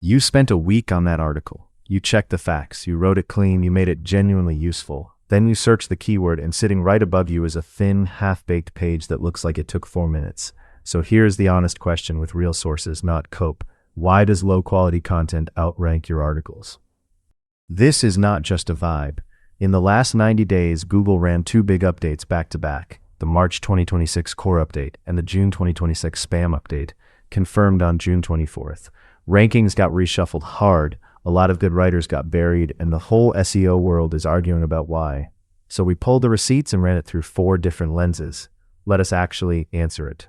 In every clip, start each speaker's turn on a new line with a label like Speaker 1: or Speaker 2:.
Speaker 1: You spent a week on that article. You checked the facts, you wrote it clean, you made it genuinely useful. Then you search the keyword, and sitting right above you is a thin, half-baked page that looks like it took 4 minutes. So here's the honest question with real sources, not cope. Why does low-quality content outrank your articles? This is not just a vibe. In the last 90 days, Google ran 2 big updates back-to-back, the March 2026 core update and the June 2026 spam update, confirmed on June 24th. Rankings got reshuffled hard, a lot of good writers got buried, and the whole SEO world is arguing about why. So we pulled the receipts and ran it through 4 different lenses. Let us actually answer it.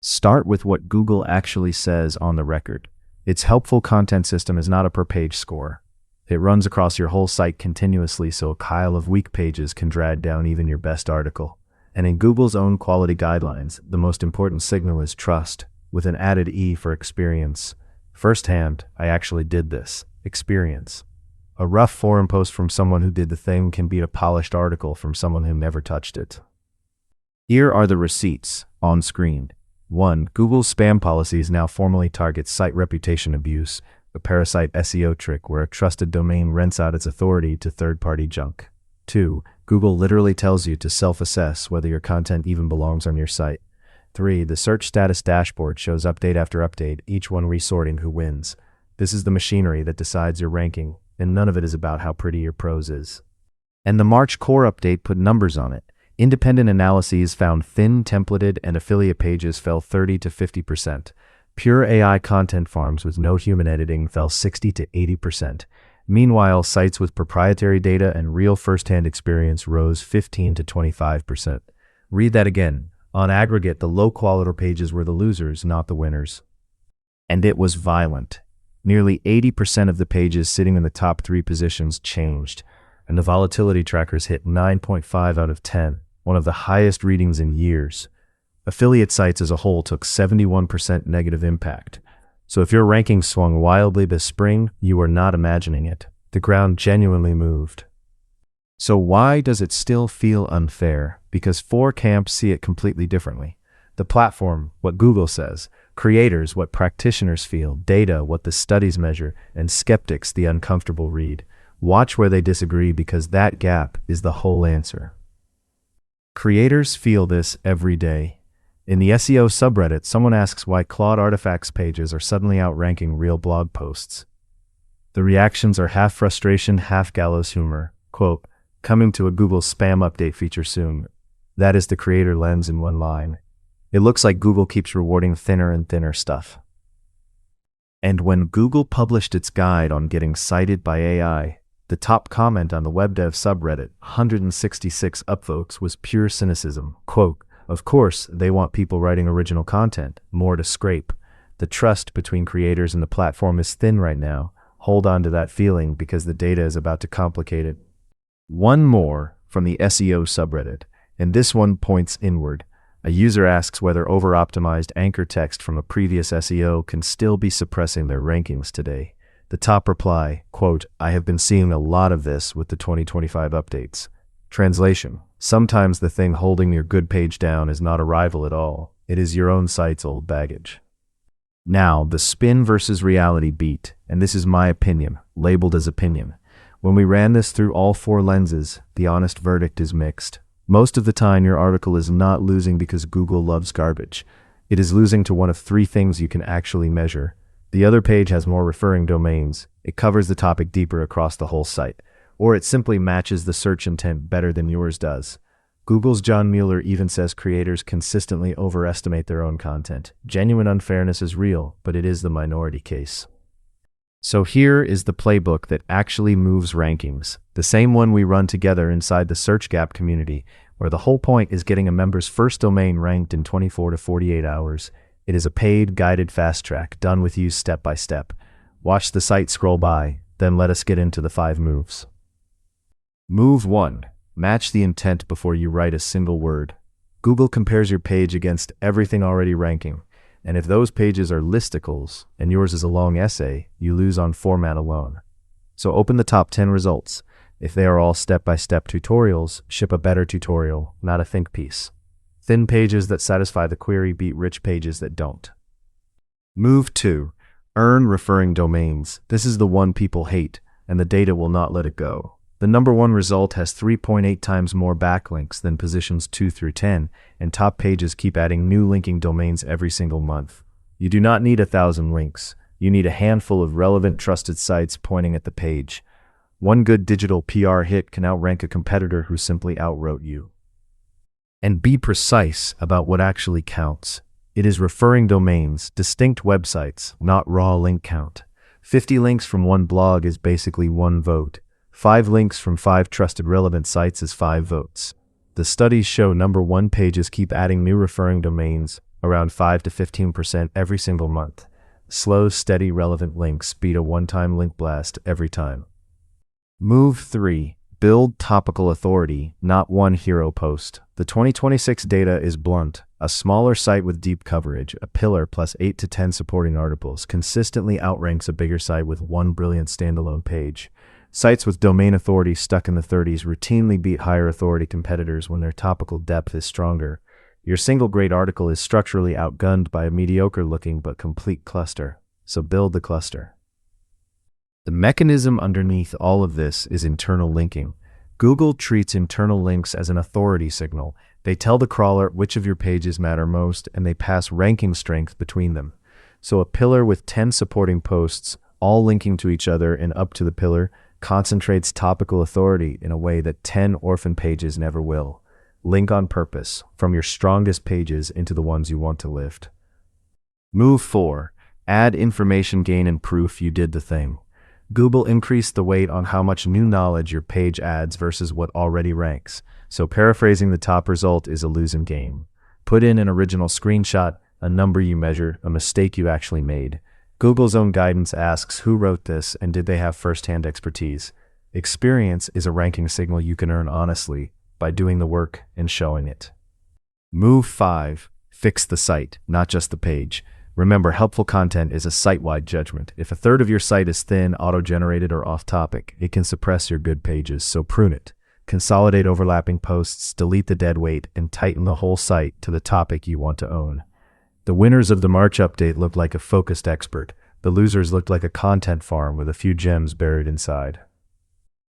Speaker 1: Start with what Google actually says on the record. Its helpful content system is not a per-page score. It runs across your whole site continuously, so a pile of weak pages can drag down even your best article. And in Google's own quality guidelines, the most important signal is trust, with an added E for experience. Firsthand, I actually did this. Experience. A rough forum post from someone who did the thing can beat a polished article from someone who never touched it. Here are the receipts, on screen. 1. Google's spam policies now formally target site reputation abuse, a parasite SEO trick where a trusted domain rents out its authority to third-party junk. 2. Google literally tells you to self-assess whether your content even belongs on your site. 3. The search status dashboard shows update after update, each one resorting who wins. This is the machinery that decides your ranking, and none of it is about how pretty your prose is. And the March core update put numbers on it. Independent analyses found thin, templated, and affiliate pages fell 30 to 50%. Pure AI content farms with no human editing fell 60 to 80%. Meanwhile, sites with proprietary data and real first-hand experience rose 15 to 25%. Read that again. On aggregate, the low-quality pages were the losers, not the winners. And it was violent. Nearly 80% of the pages sitting in the top 3 positions changed, and the volatility trackers hit 9.5 out of 10, one of the highest readings in years. Affiliate sites as a whole took 71% negative impact. So if your rankings swung wildly this spring, you are not imagining it. The ground genuinely moved. So why does it still feel unfair? Because 4 camps see it completely differently. The platform, what Google says, creators, what practitioners feel, data, what the studies measure, and skeptics, the uncomfortable read. Watch where they disagree, because that gap is the whole answer. Creators feel this every day. In the SEO subreddit, someone asks why Claude Artifacts pages are suddenly outranking real blog posts. The reactions are half frustration, half gallows humor. Quote, "Coming to a Google spam update feature soon." That is the creator lens in one line. It looks like Google keeps rewarding thinner and thinner stuff. And when Google published its guide on getting cited by AI, the top comment on the WebDev subreddit, 166 upvotes, was pure cynicism. Quote, "Of course, they want people writing original content, more to scrape. The trust between creators and the platform is thin right now. Hold on to that feeling, because the data is about to complicate it." One more from the SEO subreddit, and this one points inward. A user asks whether over-optimized anchor text from a previous SEO can still be suppressing their rankings today. The top reply, quote, "I have been seeing a lot of this with the 2025 updates." Translation: sometimes the thing holding your good page down is not a rival at all. It is your own site's old baggage. Now, the spin versus reality beat, and this is my opinion, labeled as opinion. When we ran this through all 4 lenses, the honest verdict is mixed. Most of the time, your article is not losing because Google loves garbage. It is losing to one of 3 things you can actually measure. The other page has more referring domains, it covers the topic deeper across the whole site, or it simply matches the search intent better than yours does. Google's John Mueller even says creators consistently overestimate their own content. Genuine unfairness is real, but it is the minority case. So here is the playbook that actually moves rankings, the same one we run together inside the SearchGap community, where the whole point is getting a member's first domain ranked in 24 to 48 hours. It is a paid, guided fast track, done with you step by step. Watch the site scroll by, then let us get into the 5 moves. Move 1. Match the intent before you write a single word. Google compares your page against everything already ranking, and if those pages are listicles and yours is a long essay, you lose on format alone. So open the top 10 results. If they are all step-by-step tutorials, ship a better tutorial, not a think piece. Thin pages that satisfy the query beat rich pages that don't. Move 2. Earn referring domains. This is the one people hate, and the data will not let it go. The number one result has 3.8 times more backlinks than positions 2 through 10, and top pages keep adding new linking domains every single month. You do not need 1,000 links. You need a handful of relevant, trusted sites pointing at the page. One good digital PR hit can outrank a competitor who simply outwrote you. And be precise about what actually counts. It is referring domains, distinct websites, not raw link count. 50 links from one blog is basically one vote. 5 links from 5 trusted relevant sites is 5 votes. The studies show number one pages keep adding new referring domains, around 5 to 15% every single month. Slow, steady, relevant links beat a one-time link blast every time. Move 3. Build topical authority, not one hero post. The 2026 data is blunt. A smaller site with deep coverage, a pillar plus 8 to 10 supporting articles, consistently outranks a bigger site with one brilliant standalone page. Sites with domain authority stuck in the 30s routinely beat higher authority competitors when their topical depth is stronger. Your single great article is structurally outgunned by a mediocre-looking but complete cluster, so build the cluster. The mechanism underneath all of this is internal linking. Google treats internal links as an authority signal. They tell the crawler which of your pages matter most, and they pass ranking strength between them. So a pillar with 10 supporting posts, all linking to each other and up to the pillar, concentrates topical authority in a way that 10 orphan pages never will. Link on purpose, from your strongest pages into the ones you want to lift. Move 4. Add information gain and proof you did the thing. Google increased the weight on how much new knowledge your page adds versus what already ranks, so paraphrasing the top result is a losing game. Put in an original screenshot, a number you measure, a mistake you actually made. Google's own guidance asks who wrote this and did they have first-hand expertise. Experience is a ranking signal you can earn honestly by doing the work and showing it. Move 5. Fix the site, not just the page. Remember, helpful content is a site-wide judgment. If a third of your site is thin, auto-generated, or off-topic, it can suppress your good pages, so prune it. Consolidate overlapping posts, delete the dead weight, and tighten the whole site to the topic you want to own. The winners of the March update looked like a focused expert. The losers looked like a content farm with a few gems buried inside.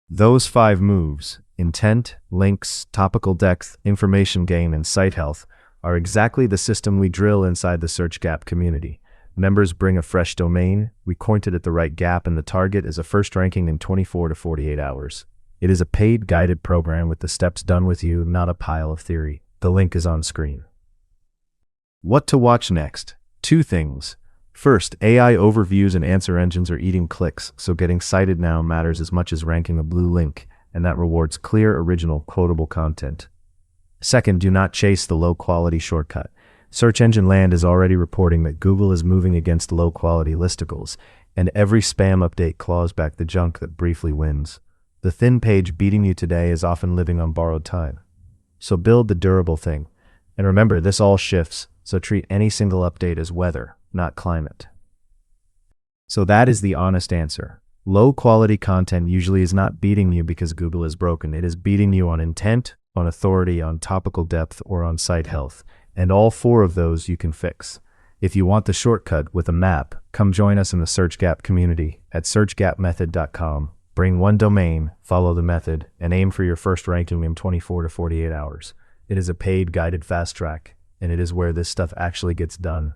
Speaker 1: Those 5 moves, intent, links, topical depth, information gain, and site health, are exactly the system we drill inside the Search Gap community. Members bring a fresh domain, we point it at the right gap, and the target is a first ranking in 24 to 48 hours. It is a paid, guided program with the steps done with you, not a pile of theory. The link is on screen. What to watch next? 2 things. First, AI overviews and answer engines are eating clicks, so getting cited now matters as much as ranking a blue link, and that rewards clear, original, quotable content. Second, do not chase the low-quality shortcut. Search Engine Land is already reporting that Google is moving against low-quality listicles, and every spam update claws back the junk that briefly wins. The thin page beating you today is often living on borrowed time. So build the durable thing. And remember, this all shifts, so treat any single update as weather, not climate. So that is the honest answer. Low-quality content usually is not beating you because Google is broken. It is beating you on intent, on authority, on topical depth, or on site health. And all 4 of those you can fix. If you want the shortcut with a map, come join us in the Search Gap community at searchgapmethod.com. Bring one domain, follow the method, and aim for your first ranking in 24 to 48 hours. It is a paid, guided fast track, and it is where this stuff actually gets done.